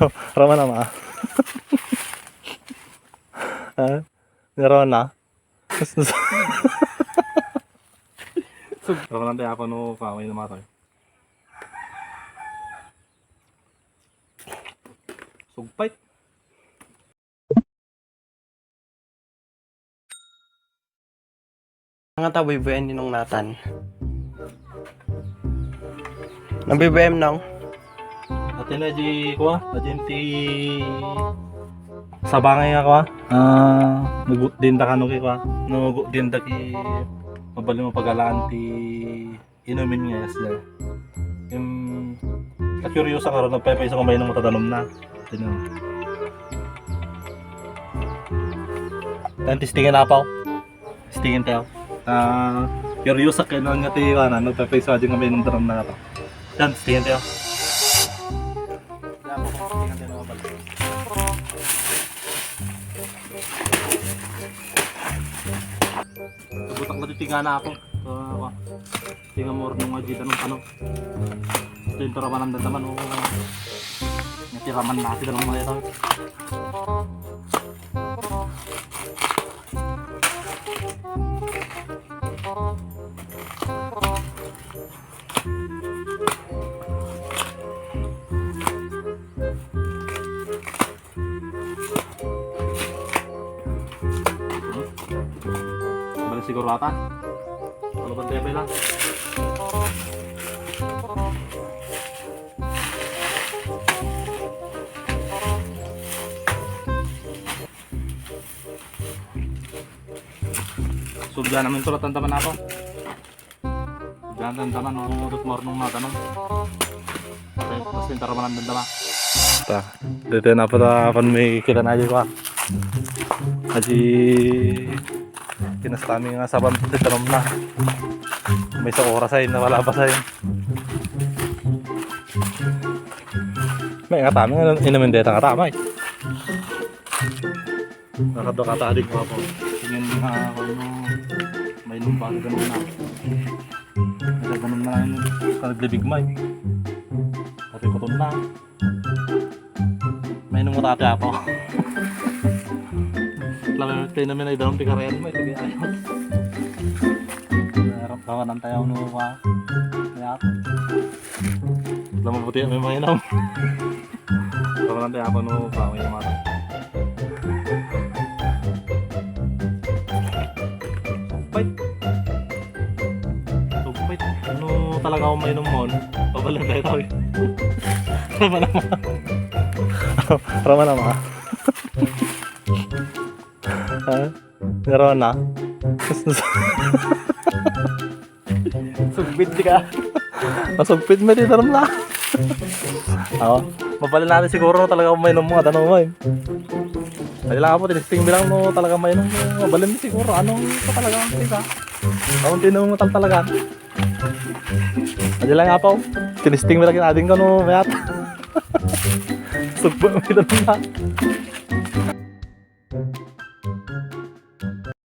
Raman na ma. Raman na. Raman na tayo ako no kaway na matay. Sugpait. Nga ta BBM ni nung natan. Nang BBM nang. Ate na di ko agenti sabangay ako nagdinda ka no ki ko nagdinda ki mabali mo pagalaan ti inumin nga sila. Yung curious ako ron nagpapay sa kumbay ng matadanom na. Tinan. Testingin na pa. Testingin tayo. Curious ako nang ngati ka na nagpapay sa ating kumbay ng danom na ito. Dan testingin tayo. Butak na titinga na ako. Tinga mo rin nga dito ng tanong. Ito yung taraman ng dandaman. Natiraman natin ng mga ito. Balik siguro ata. Kalau kan TP lang. Sudya namin tulad ang taman ako. Sudya ang taman nung udot mornong natanong. Tapos yung taraman ang dama. Dito na pa apan may kita na aja ko. Aji kinastami nga sabang titanom na. May sa oras ay nawala pa sa'yo. May nga tami nga inamin dito nga tamay. Nakado ka taadik mo ako. Tingin nga ako may lumpag ganun na. May ganun na yun. Naglibig may. Pati ko na. May nung matati ako. Tayo namin ay dalawang pikarayan mo. Ito kaya ayos. Kawanan tayo no pa. Kaya ako. Alam mo buti may mga inaw. Kawanan tayo ako no pa. May naman. Sugpait. Ano talaga ako may inom mo? Pabalan tayo tayo. Rama naman. Rama naman. Meron na. Sugbit di ka. Masugpit mo dito na. Mabali natin siguro talaga kung mainom mo. Tanong mo eh. Dahil lang ako, tinisting bilang mo talaga mainom mo. Mabali mo siguro. Anong ito talaga ang tisa? Anong tinong mo talaga? Dahil lang ako, tinisting bilang natin ka no. Mayat. Sugpit mo dito na.